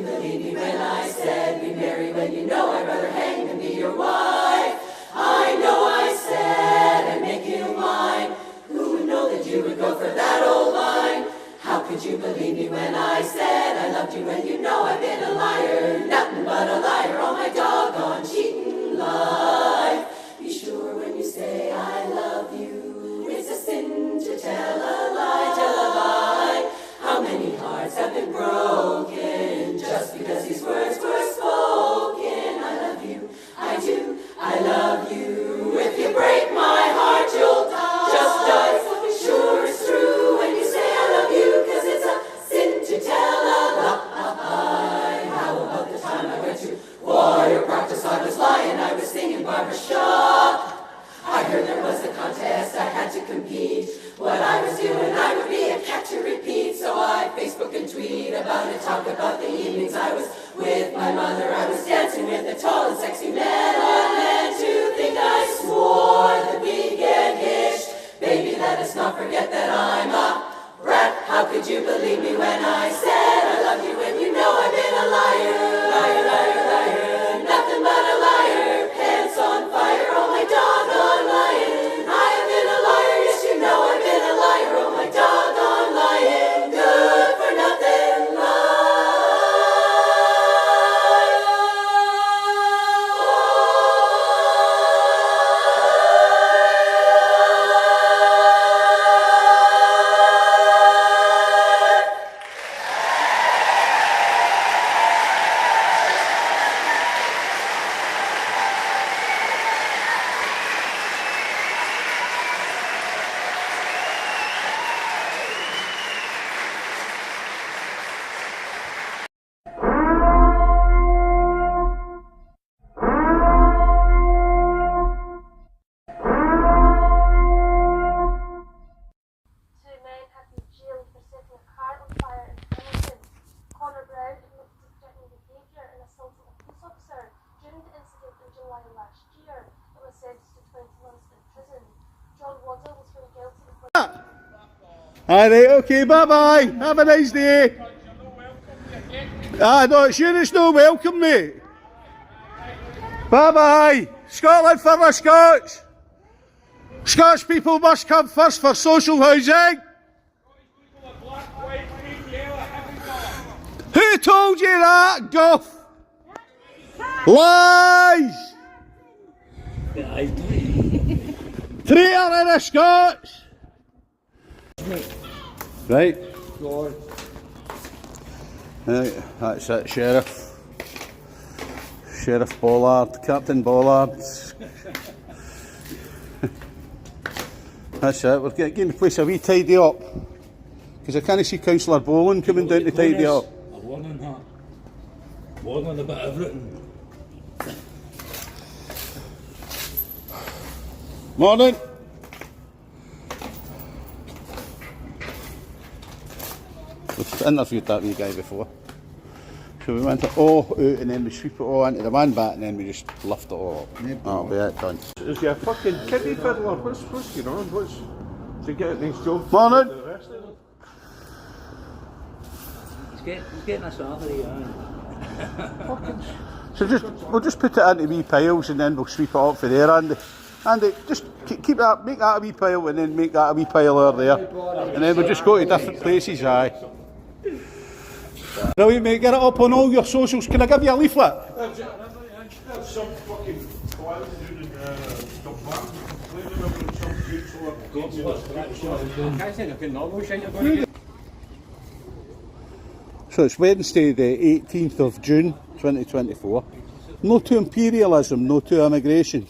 believe me when I said we'd marry when you know I'd rather hang than be your wife? I know I said I'd make you mine. Who would know that you would go for that old line? How could you believe me when I said I loved you when you know I've been a liar? Nothing but a liar all my doggone cheating life. Be sure when you say I love you, it's a sin to tell a lie, tell a lie. How many hearts have been broken just because these words were spoken? I love you, I do, I love you. If you break my heart, you'll die. Just die. Sure it's true when you say I love you, 'cause it's a sin to tell a lie. How about the time I went to warrior practice? I was lying, I was singing barbershop. I heard there was a contest, I had to compete. What I was doing, I would be a cat to repeat. So I Facebook and tweet about it, talk about the evenings I was with my mother. I was dancing with a tall and sexy man. Or meant to think I swore that we'd get hitched. Baby, let us not forget that I'm a brat. How could you believe me when I said I love you when you know I've been a liar? Liar, liar, liar, nothing but a liar. Pants on fire, oh my doggone lying. I have been a liar, yes you know I've been a liar. Oh my doggone lying, good for nothing Alright, okay, bye bye. Have a nice day. No, it's you that's not welcome, mate. Bye bye. Scotland for the Scots. Scots people must come first for social housing. Who told you that, Guff? Lies! Traitor in the Scots! Right. Right, that's it, Sheriff. Sheriff Bollard, Captain Bollard. That's it, we're getting the place a wee tidy up. Because I can't see Councillor Bollan coming down to tidy up. I'm warning that. Warning about everything. Morning. We've interviewed that wee guy before. So we went it all out and then we sweep it all into the man bat and then we just lift it all up. That'll be it done. Is he a fucking kiddie fiddler? What's going on? What's to get a nice job? Morning. He's getting a salary, So we'll just put it into wee piles and then we'll sweep it up for there, Andy. Andy, just keep that, make that a wee pile and then make that a wee pile over there. And then we'll just go to different places, aye. Brilliant, mate, get it up on all your socials. Can I give you a leaflet? Some fucking clown doing stuff complaining about some council. So it's Wednesday the 18th of June 2024. No to imperialism, no to immigration.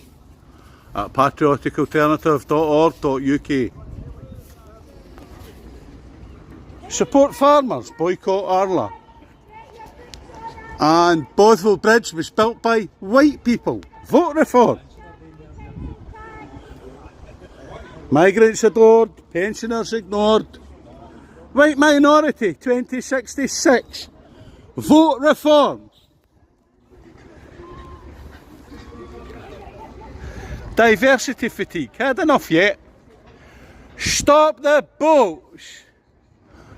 At patrioticalternative.org.uk. Support farmers, boycott Arla. And Bothwell Bridge was built by white people. Vote reform. Migrants adored, pensioners ignored. White minority 2066. Vote reform. Diversity fatigue. Had enough yet? Stop the boats.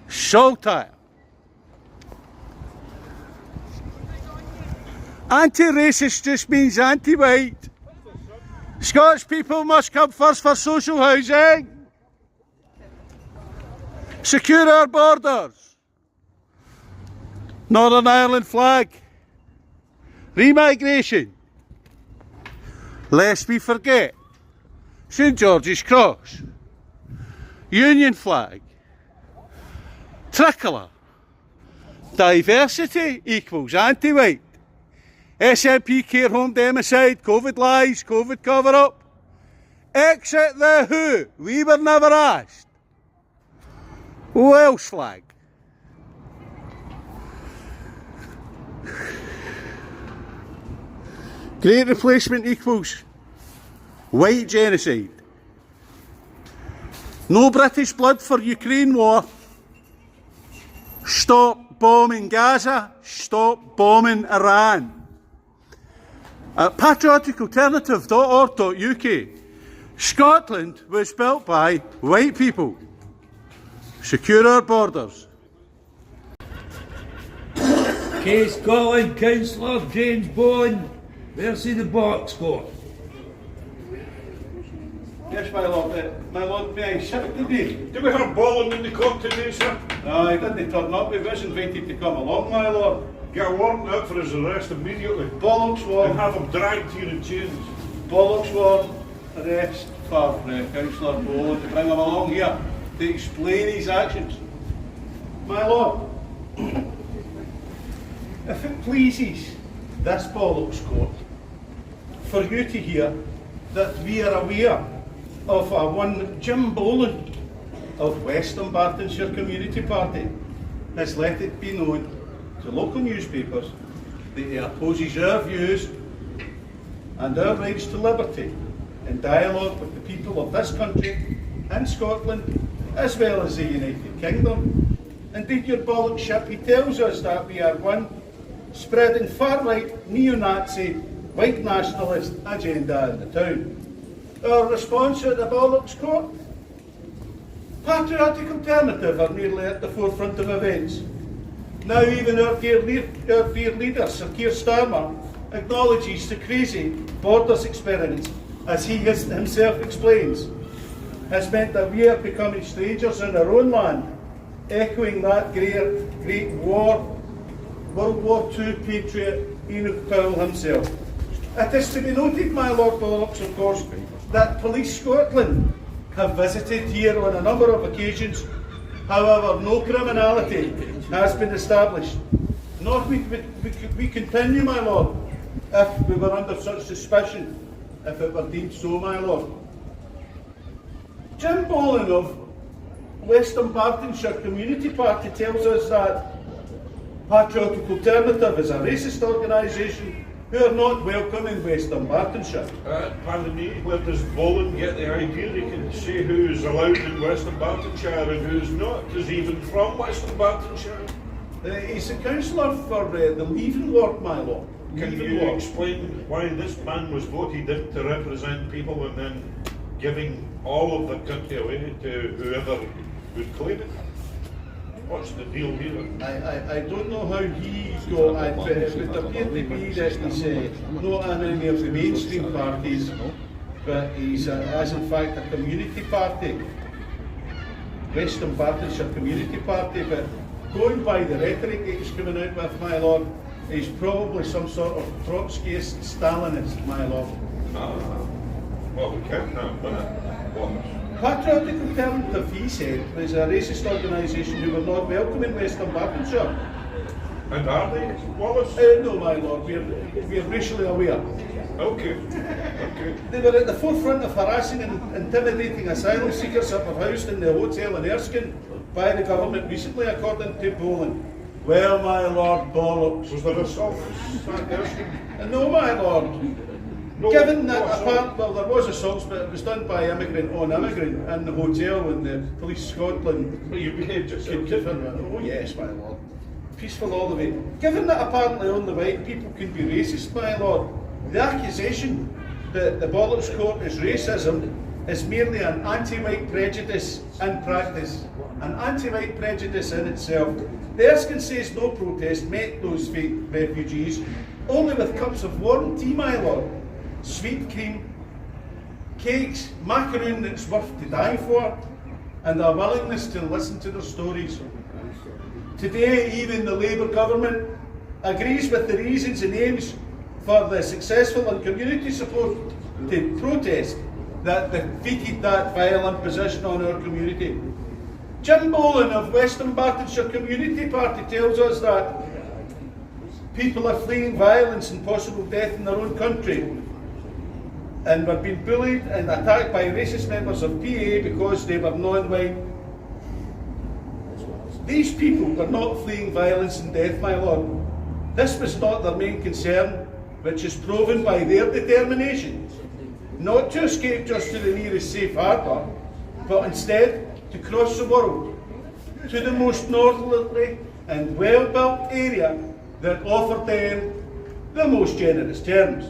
Saltire. Anti-racist just means anti-white. Scottish people must come first for social housing. Secure our borders. Northern Ireland flag. Remigration. Lest we forget. St George's Cross. Union flag. Tricolour. Diversity equals anti-white. SNP care home democide, COVID lies, COVID cover-up. Exit the who, we were never asked. Welsh flag. Great replacement equals white genocide. No British blood for Ukraine war. Stop bombing Gaza, stop bombing Iran. At patrioticalternative.org.uk, Scotland was built by white people. Secure our borders. Case Scotland Councillor James Bollan versus the BOLLOX Court. Yes, my lord, may I sit today? Do we have Bollan in the court today, sir? No, he didn't turn up, he was invited to come along, my lord. Get a warrant out for his arrest immediately. BOLLOX And warrant, have him dragged here in chains. BOLLOX warrant, arrest for Councillor Bollan to bring him along here to explain his actions. My lord, if it pleases this BOLLOX court for you to hear that we are aware of one Jim Bollan of West Dunbartonshire Community Party has let it be known to local newspapers that he opposes our views and our rights to liberty in dialogue with the people of this country and Scotland as well as the United Kingdom. Indeed, your BOLLOX ship, he tells us that we are one spreading far-right, neo-Nazi, white nationalist agenda in the town. Our response at the BOLLOX court? Patriotic Alternative are nearly at the forefront of events. Now even our dear leader, Sir Keir Starmer, acknowledges the crazy borders experience, as he himself explains, has meant that we are becoming strangers in our own land, echoing that great World War II patriot Enoch Powell himself. It is to be noted, my Lord BOLLOX, of course, that Police Scotland have visited here on a number of occasions. However, no criminality has been established. Nor we continue, my Lord, if we were under such suspicion, if it were deemed so, my Lord. Jim Bollan of West Dunbartonshire Community Party tells us that Patriotic Alternative is a racist organisation who are not welcome in West Dunbartonshire. Pardon me, where does Bollan get the idea he can say who's allowed in West Dunbartonshire and who's not? Is he even from West Dunbartonshire? He's a councillor for the Leaving Ward, my lord. Can you explain why this man was voted in to represent people and then giving all of the country away to whoever would claim it? What's the deal here? I don't know how he got it, but it would appear to be that he's not in any of the mainstream parties, but he's as in fact a community party, West Dunbartonshire Community Party, but going by the rhetoric he's coming out with, my lord, he's probably some sort of Trotskyist Stalinist, my lord. Well, we can't have that. Patriotic Alternative, he said, is a racist organisation who were not welcome in West Dunbartonshire. And are they, Wallace? No, my lord, we're racially aware. Okay. They were at the forefront of harassing and intimidating asylum seekers that were housed in the hotel in Erskine by the government recently, according to Bollan. Well, my lord BOLLOX. Was there assault at Erskine? No, my lord. No, Given that assault? well, there was assaults, but it was done by immigrant on immigrant in the hotel when the Police Scotland. But you behaved yourself. Oh yes, my lord. Peaceful all the way. Given that apparently only white people can be racist, my lord, the accusation that the BOLLOX court is racism is merely an anti-white prejudice in practice. An anti-white prejudice in itself. The Erskine says no protest met those fake refugees only with cups of warm tea, my lord, sweet cream, cakes, macaroon that's worth to die for, and a willingness to listen to their stories. Today, even the Labour government agrees with the reasons and aims for the successful and community support to protest that defeated that vile imposition on our community. Jim Bollan of Western Bartonshire Community Party tells us that people are fleeing violence and possible death in their own country, and were being bullied and attacked by racist members of PA because they were non-white. These people were not fleeing violence and death, my lord. This was not their main concern, which is proven by their determination not to escape just to the nearest safe harbour, but instead to cross the world to the most northerly and well-built area that offered them the most generous terms.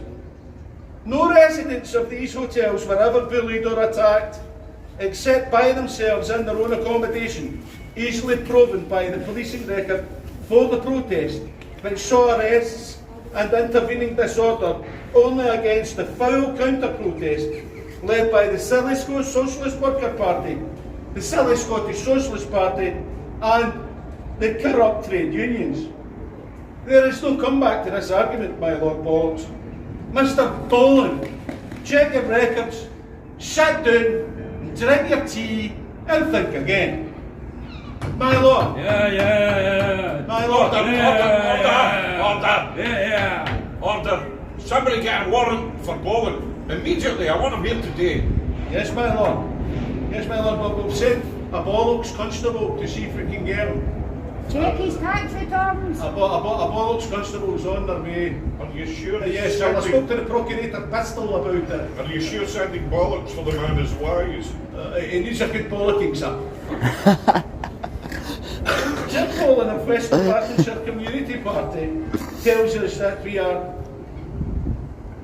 No residents of these hotels were ever bullied or attacked, except by themselves in their own accommodation, easily proven by the policing record for the protest, which saw arrests and intervening disorder only against the foul counter-protest led by the Silly Socialist Worker Party, the Silly Scottish Socialist Party and the corrupt trade unions. There is no comeback to this argument, my Lord Bollocks. Mr. Bollan, check your records, sit down, drink your tea and think again. My Lord. Yeah. My Lord. Order! Somebody get a warrant for Bollan. Immediately, I want him here today. Yes, my Lord. Yes, my Lord, we'll send a BOLLOX constable to see if we can get him. Check his tax returns. A BOLLOX constable's on their way. Are you sure? Yes, I spoke to the Procurator Pistol about it. Are you sure sending bollocks for the man is wise? He needs a good bollocking, sir. Jim Bollan of Western Bartonshire Community Party tells us that we are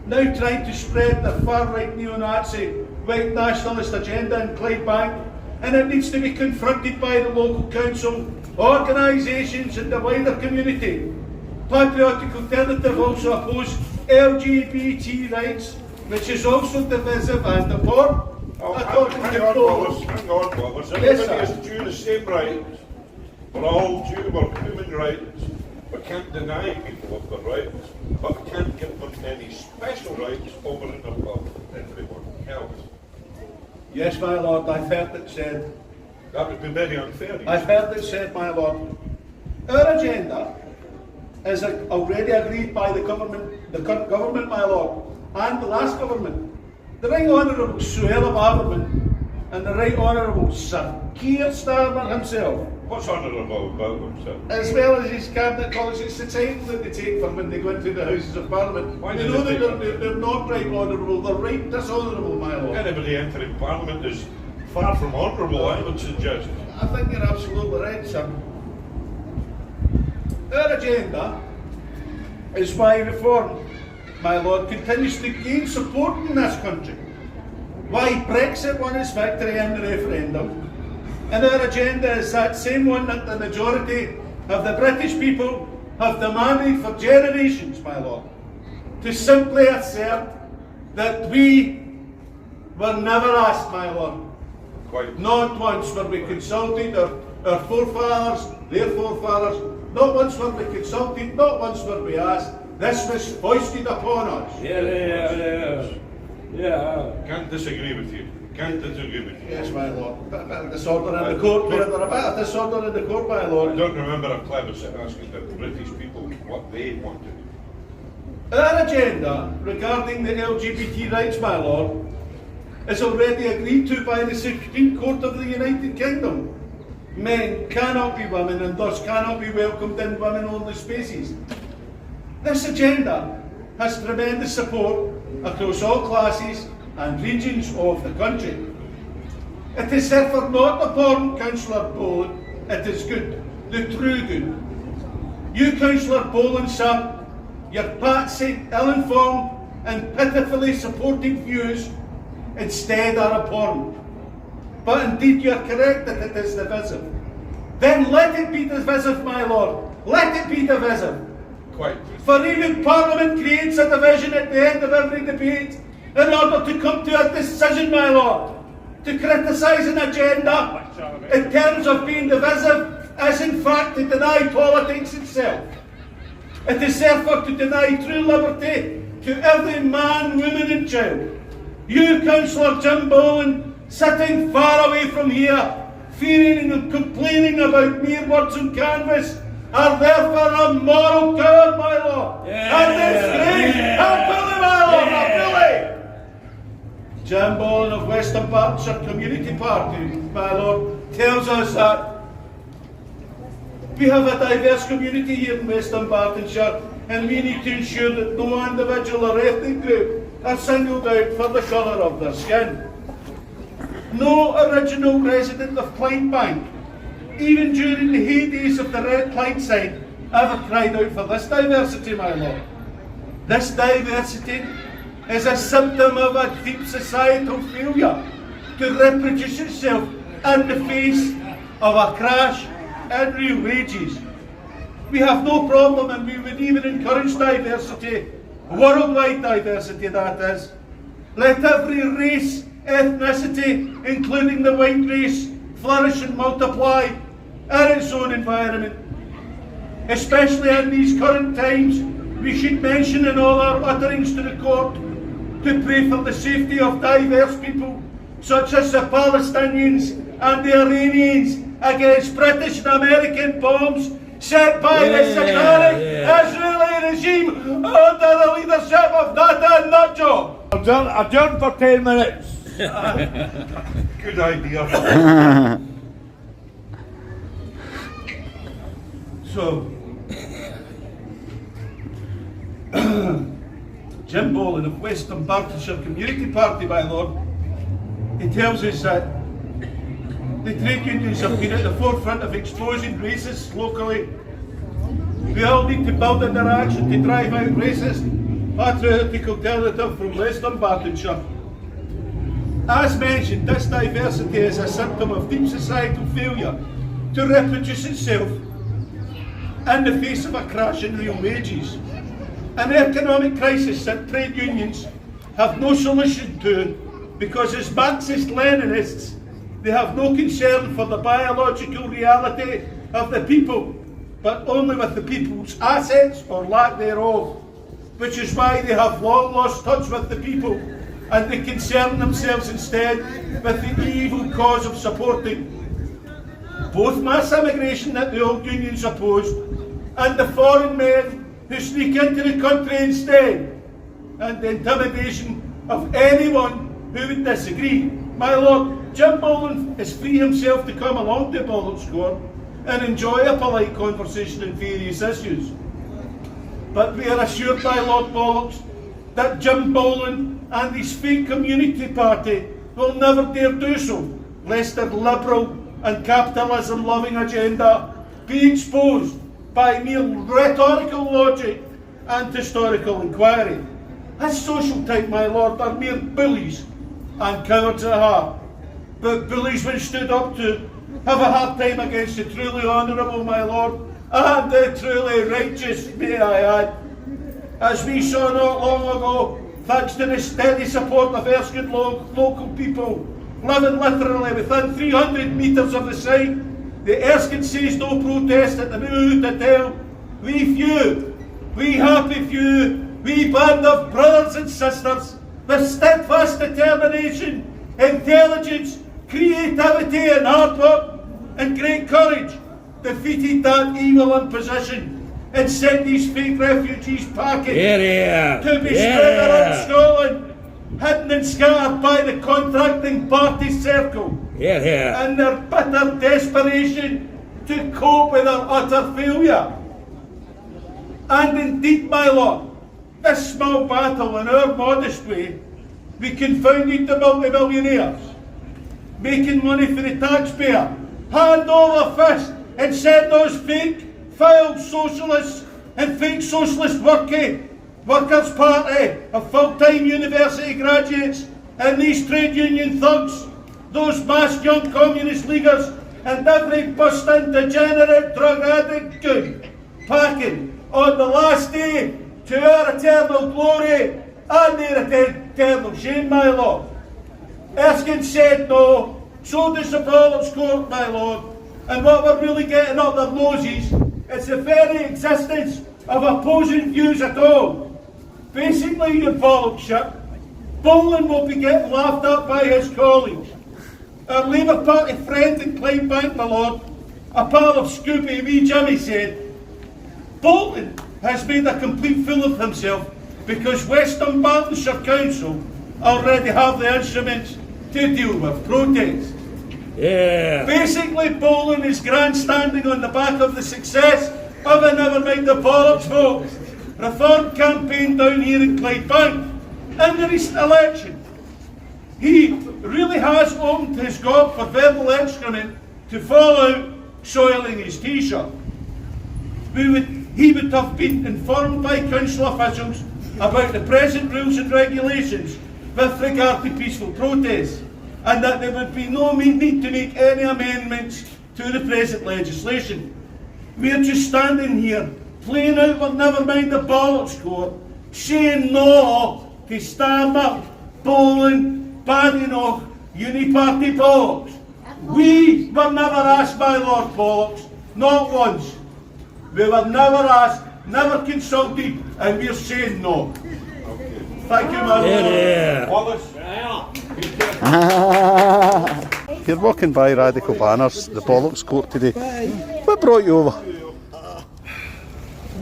now trying to spread the far-right neo-Nazi, white nationalist agenda in Clydebank, and it needs to be confronted by the local council, organisations and the wider community. Patriotic Alternative also oppose LGBT rights, which is also divisive and important. Hang on, Wallace. Everybody is due the same rights. We're all due our human rights. We can't deny people of their rights, but we can't give them any special rights over and above everyone else. Yes, my Lord, I've heard it said. That would be very unfair. I've heard it said, my Lord. Our agenda is already agreed by the current government, my Lord, and the last government. The Right Honourable Suella Baverman and the Right Honourable Sir Keir Starmer himself, What's honourable about himself? as well as his cabinet colleagues. It's the title that they take for when they go into the Houses of Parliament. Why They do know they that take they're not right honourable, they're right dishonourable, my Lord. Anybody entering Parliament is far from honourable, I would suggest. I think you're absolutely right, sir. Our agenda is why reform, my Lord, continues to gain support in this country. Why Brexit won its victory in the referendum. And our agenda is that same one that the majority of the British people have demanded for generations, my Lord. To simply assert that we were never asked, my Lord. Quite. Not once were we consulted, our forefathers, their forefathers, not once were we consulted, not once were we asked. This was foisted upon us. Yeah. Can't disagree with you. Can't disagree with you. Yes, my Lord. A bit of disorder in the court, a bit of disorder in the court, my I Lord. don't remember a plebiscite asking the British people what they wanted. Our agenda regarding the LGBT rights, my Lord, is already agreed to by the Supreme Court of the United Kingdom. Men cannot be women and thus cannot be welcomed in women-only spaces. This agenda has tremendous support across all classes and regions of the country. It is therefore not abhorrent, Councillor Bollan, it is good, the true good. You, Councillor Bollan, sir, your patsy, ill-informed and pitifully supporting views instead are abhorrent. But indeed you are correct that it is divisive. Then let it be divisive, my Lord. Let it be divisive. Quite. For even Parliament creates a division at the end of every debate in order to come to a decision, my lord. To criticise an agenda in terms of being divisive is in fact to deny politics itself. It is therefore to deny true liberty to every man, woman and child. You, Councillor Jim Bollan, sitting far away from here, fearing and complaining about mere words on canvas, are therefore a moral coward, my lord. And disgrace, a bully, my lord, a bully. Jim Bollan of Western Berkshire Community Party, my lord, tells us that we have a diverse community here in Western Berkshire, and we need to ensure that no individual or ethnic group are singled out for the colour of their skin. No original resident of Clydebank, even during the heydays of the Red Clyde sign, ever cried out for this diversity, my lord. This diversity is a symptom of a deep societal failure to reproduce itself in the face of a crash in real wages. We have no problem, and we would even encourage diversity, worldwide diversity that is. Let every race, ethnicity, including the white race, flourish and multiply in its own environment. Especially in these current times, we should mention in all our utterings to the court to pray for the safety of diverse people, such as the Palestinians and the Iranians, against British and American bombs set by the satanic Israeli regime under the leadership of Nathan Nutjob. Adjourn for 10 minutes. Good idea. So, Jim Bollan of Western Berkshire Community Party, my lord, he tells us that the trade unions have been at the forefront of exposing racists locally. We all need to build interaction to drive out racist, patriotic alternative from Western Berkshire. As mentioned, this diversity is a symptom of deep societal failure to reproduce itself in the face of a crash in real wages. An economic crisis that trade unions have no solution to, because as Marxist-Leninists, they have no concern for the biological reality of the people, but only with the people's assets or lack thereof, which is why they have long lost touch with the people, and they concern themselves instead with the evil cause of supporting both mass immigration that the old unions opposed, and the foreign men who sneak into the country instead, and the intimidation of anyone who would disagree. My lord, Jim Bollan is free himself to come along to BOLLOX Court and enjoy a polite conversation on various issues. But we are assured by Lord BOLLOX that Jim Bollan and his fake community party will never dare do so, lest their liberal and capitalism-loving agenda be exposed by mere rhetorical logic and historical inquiry. His social type, my lord, are mere bullies and cowards at heart. But bullies, when stood up to, have a hard time against the truly honourable, my lord, and the truly righteous, may I add. As we saw not long ago, thanks to the steady support of Erskine local people living literally within 300 metres of the site, the Erskine Says No protest at the Blue Hotel, we few, we happy few, we band of brothers and sisters, with steadfast determination, intelligence, creativity and hard work, and great courage, defeated that evil imposition and sent these fake refugees packing to be spread around Scotland, hidden and scattered by the contracting party circle, in their bitter desperation to cope with their utter failure. And indeed, my lord, this small battle, in our modest way, we confounded the multi-millionaires, making money for the taxpayer, hand over fist, and sent those fake, foul socialists and fake socialist workers' party of full-time university graduates and these trade union thugs, those masked young communist leaguers, and every busting degenerate drug addict goon packing on the last day to our eternal glory and their eternal shame, my Lord. Erskine said no, so does the BOLLOX court, my Lord. And what we're really getting up their noses is the very existence of opposing views at all. Basically, your BOLLOXship, Bollan will be getting laughed at by his colleagues. Our Labour Party friend in Clydebank, my Lord, a pal of Scoopy, wee Jimmy, said, Bollan has made a complete fool of himself because West Dunbartonshire Council already have the instruments to deal with protest. Yeah. Basically, Bollan is grandstanding on the back of the success of a never mind the BOLLOX vote reform campaign down here in Clydebank in the recent election. He really has opened his gob for verbal excrement to fall out soiling his t-shirt. He would have been informed by council officials about the present rules and regulations with regard to peaceful protests, and that there would be no need to make any amendments to the present legislation. We are just standing here, playing out with never mind the BOLLOX court, saying no to Starmer, Bollan, Badenoch, Uniparty BOLLOX. We were never asked, my Lord BOLLOX, not once. We were never asked, never consulted, and we're saying no. Thank you, my Lord. Yeah. Wallace. You're walking by Radical Banners, the BOLLOX court today. What brought you over?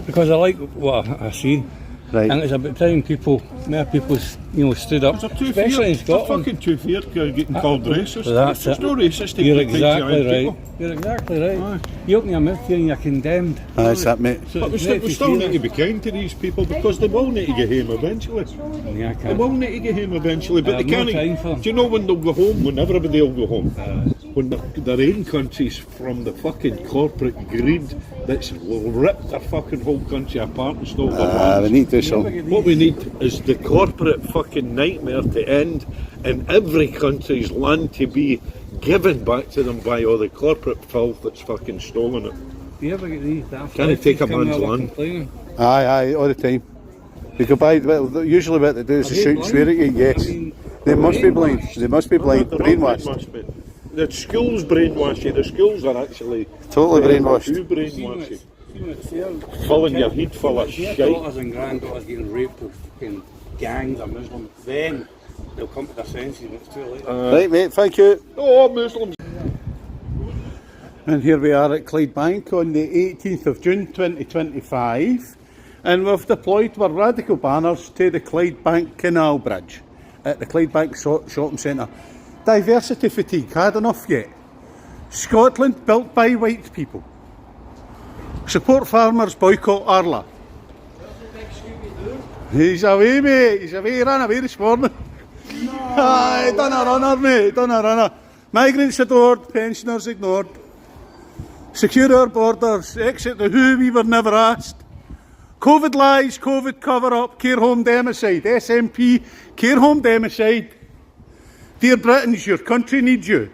Because I like what I see. Right. And it's about time more people, stood up, especially in Scotland. Fucking too fair getting called racist. That's It's it. no racist to You're protect exactly young right. people. You're exactly right. You open your mouth here and you're condemned. That's that, mate. So But we it's still, right we to still say need to that. be kind to these people because they will need to get home eventually. Yeah, I They can't. will need to get home eventually, but I they have no can't. time for them. Do you know when they'll go home? When everybody will go home. When their own countries from the fucking corporate greed that's ripped their fucking whole country apart and stole their We lands. need to do something. What we need is the corporate fucking nightmare to end and every country's land to be given back to them by all the corporate filth that's fucking stolen it. Do you ever get these daft Can it take a coming man's over land? complaining? Aye, all the time. You go by, well, usually what they do is Are they they shoot and blind? swear at you, yes. I mean, They must be blind. They must be blind. They're not Brainwashed. mate. The schools brainwash you. The schools are actually Totally brainwashed. Who See brainwash you? when it's there, Filling your head full of your shit. daughters and granddaughters getting raped with fucking gangs of Muslims, then they'll come to their senses when it's too late. Right, mate, thank you. Oh, Muslims. And here we are at Clydebank on the 18th of June 2025, and we've deployed our Radical Banners to the Clydebank Canal Bridge at the Clydebank Shopping Centre. Diversity fatigue, had enough yet? Scotland built by white people. Support farmers, boycott Arla. He's away, mate, he's away, he ran away this morning. No. Aye, done a runner, mate, done a runner. Migrants adored, pensioners ignored. Secure our borders, exit the WHO we were never asked. COVID lies, COVID cover-up, care home democide, SNP, care home democide. Dear Britons, your country needs you.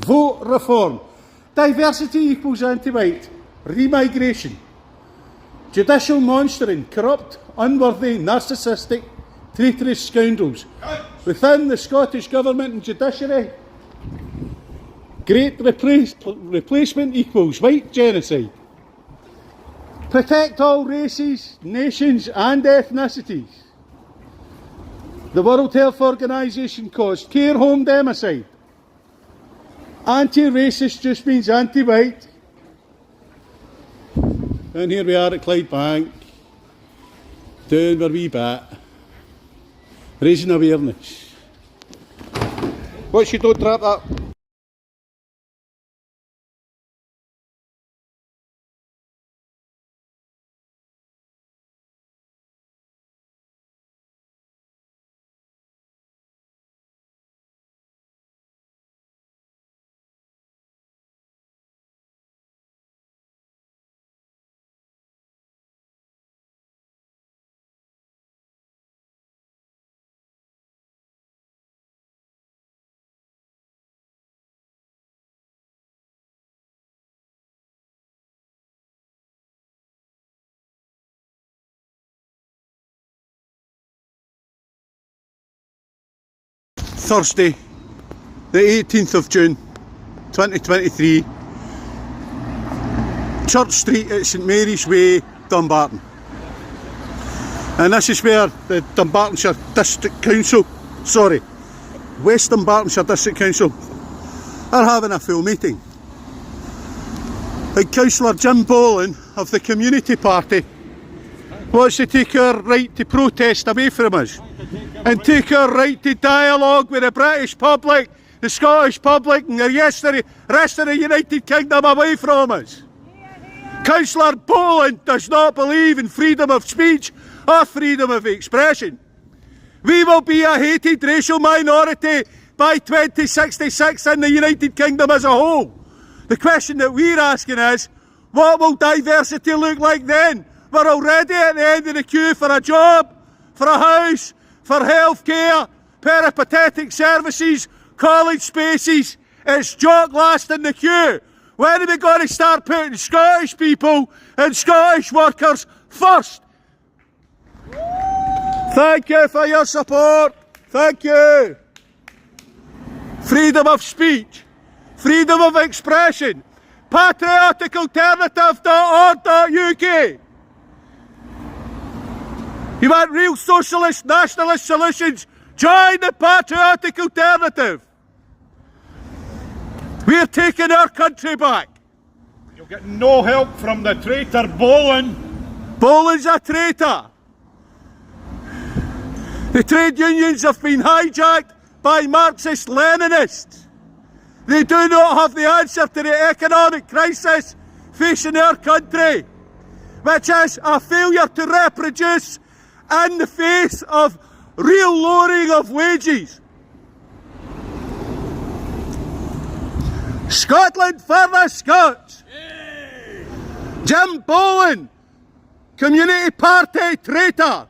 Vote reform. Diversity equals anti-white. Remigration. Judicial monstering, corrupt, unworthy, narcissistic, traitorous scoundrels within the Scottish Government and judiciary. Great replacement equals white genocide. Protect all races, nations and ethnicities. The World Health Organisation caused care home democide. Anti-racist just means anti-white. And here we are at Clydebank, doing our wee bit, raising awareness. Watch you don't trap that. Thursday, the 18th of June 2023, Church Street at St Mary's Way, Dumbarton. And this is where the Dumbartonshire District Council, West Dumbartonshire District Council are having a full meeting. Like Councillor Jim Bollan of the Community Party wants to take our right to protest away from us and take our right to dialogue with the British public, the Scottish public and the rest of the United Kingdom away from us. Councillor Bollan does not believe in freedom of speech or freedom of expression. We will be a hated racial minority by 2066 in the United Kingdom as a whole. The question that we're asking is, what will diversity look like then? We're already at the end of the queue for a job, for a house, for healthcare, peripatetic services, college spaces. It's jock last in the queue. When are we going to start putting Scottish people and Scottish workers first? Thank you for your support. Thank you. Freedom of speech, freedom of expression, patrioticalternative.org.uk. You want real socialist, nationalist solutions? Join the Patriotic Alternative. We're taking our country back. You'll get no help from the traitor Bollan. Bollan's a traitor. The trade unions have been hijacked by Marxist-Leninists. They do not have the answer to the economic crisis facing our country, which is a failure to reproduce in the face of real lowering of wages. Scotland for the Scots! Jim Bollan, Community Party traitor!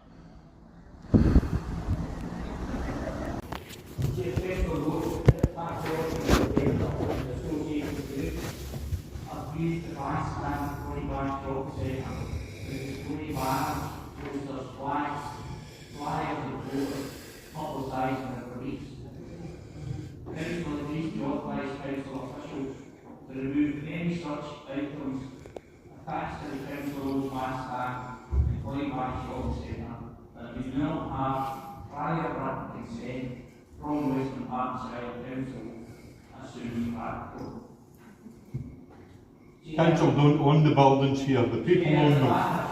To remove any such items attached to the council's last act and Clydebank shopping centre that we do not have prior written consent from West Dumbartonshire Council as soon as practical. Council don't own the buildings here, the people own them.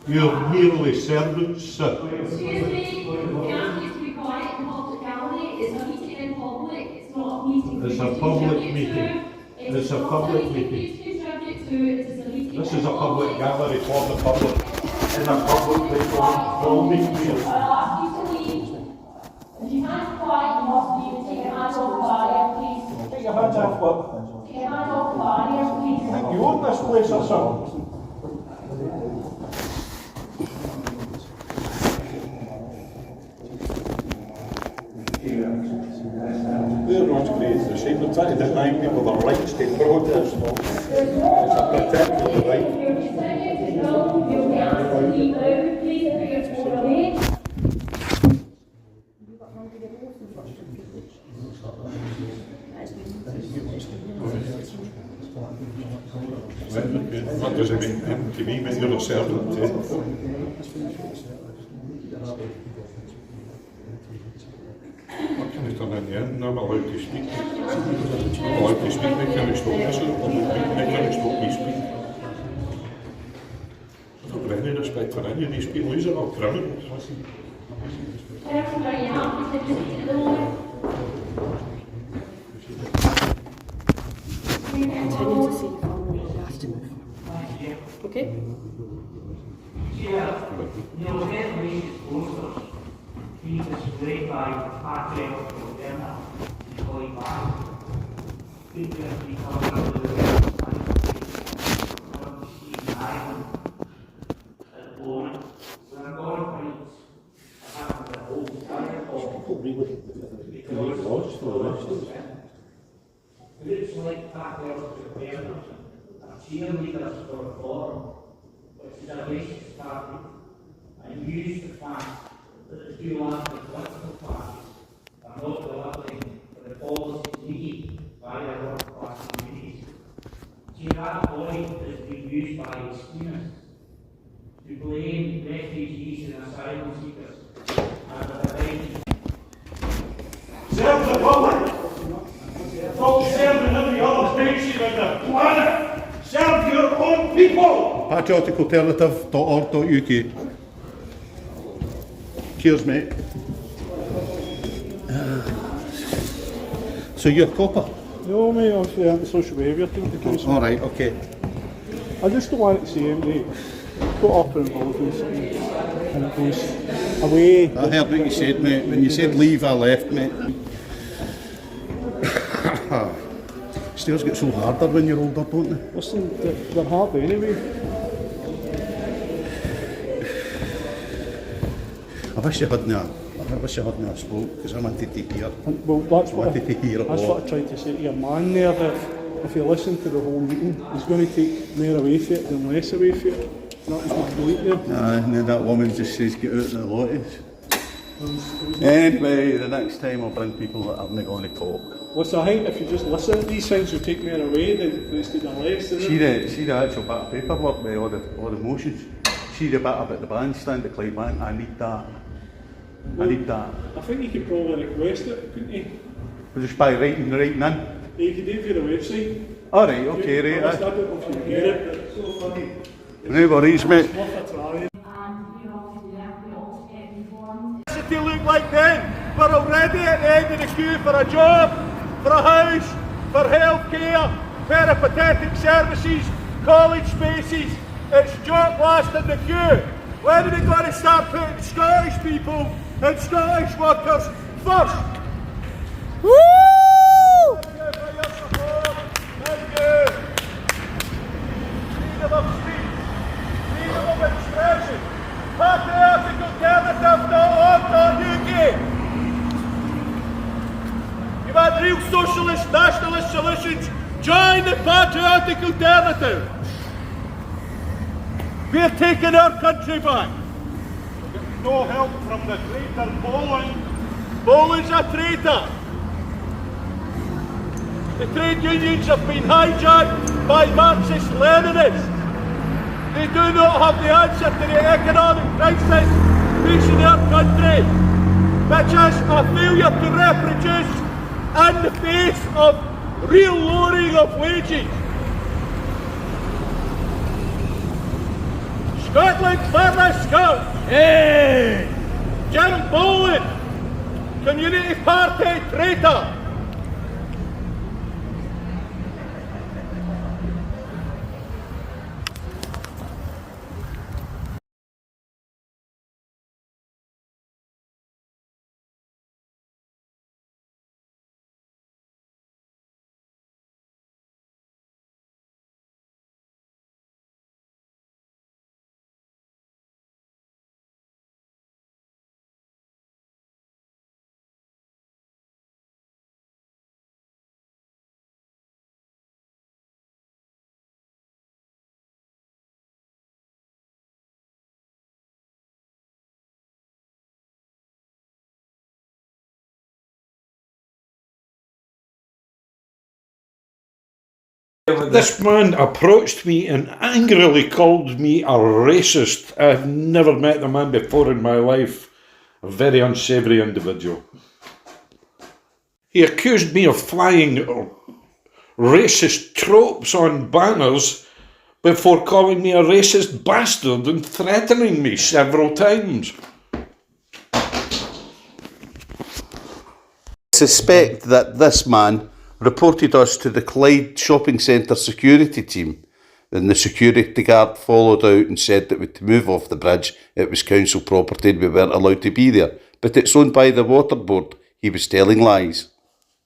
You're merely servants, sir. Excuse me, can I please be quiet in public gallery? It's a meeting in public, it's not a meeting. It's a public meeting. It's a public meeting. This is a public gallery for the public. In a public place, all meetings here. I'll ask you to leave. If you can't be quiet, you must leave and take your hands off the barrier, please. Take your hands off what? Take your hands off the barrier, please. You own this place or something? We're not creating the same. We're trying to deny people their rights to protest. It's a protected right. What does it mean to me when you're a servant? What can I turn in the end? I'm allowed to speak. I'm allowed to speak. They can't stop me. This is a public meeting. They can't stop me speaking. I don't have any respect for any of these people. These are all criminals. Continue to see your family. You have to move. Okay? Yeah, you know, ventilation posters being displayed by Patriot Moderna and Clydebank. People have become Island at the moment. So I'm going to have the whole entire groups like Patriot Moderna are cheerleaders for reform, which is a racist party, and use the fact that the two largest political parties are not delivering to blame refugees and asylum seekers as a divine. Serve the public. Stop serving every other nation on the planet. Serve your own people. Patrioticalternative.org.uk. Cheers, mate. So you're a copper? No, mate, I'm for the anti-social behaviour team to council. All right, okay. I just don't want it to see anybody put up and involved in something and it goes away. I heard what you said, mate. When you said leave, I left, mate. Stairs get so harder when you're older, don't they? Listen, they're hard anyway. I wish you hadn't spoke, because I wanted to hear. Well, that's what wanted to hear it that's all. what I tried to say to your man there, that if you listen to the whole meeting, he's going to take more away from it than less away from it. That was my point there. And then that woman just says, get out of the lotties. Anyway, the next time I'll bring people that aren't going to talk. Listen, I think if you just listen to these things, you'll take more away than instead of less. See the actual bit of paperwork with all the motions. See the bit about the bandstand at Clydebank. I need that. I need that. I think you could probably request it, couldn't you? Just by writing in. You could do it via the website. Alright, okay, right. I don't know if you can get it. It's so funny. No worries, mate. It's worth a try. City look like then? We're already at the end of the queue for a job, for a house, for healthcare, peripatetic services, college spaces. It's job last in the queue. When are they going to start putting Scottish people and Scottish workers first? Woo! Thank you for your support. Thank you. Freedom of speech, freedom of expression. Patrioticalternative.org.uk. You want real socialist, nationalist solutions? Join the Patriotic Alternative. We're taking our country back. No help from the traitor BOLLAN. BOLLAN's a traitor. The trade unions have been hijacked by Marxist-Leninists. They do not have the answer to the economic crisis facing our country, which is a failure to reproduce in the face of real lowering of wages. Scotland for the Scots! Hey! Jim Bollan, Community Party traitor! This man approached me and angrily called me a racist. I've never met the man before in my life. A very unsavoury individual. He accused me of flying racist tropes on banners before calling me a racist bastard and threatening me several times. Suspect that this man reported us to the Clyde shopping centre security team. Then the security guard followed out and said that to move off the bridge, it was council property and we weren't allowed to be there. But it's owned by the water board. He was telling lies.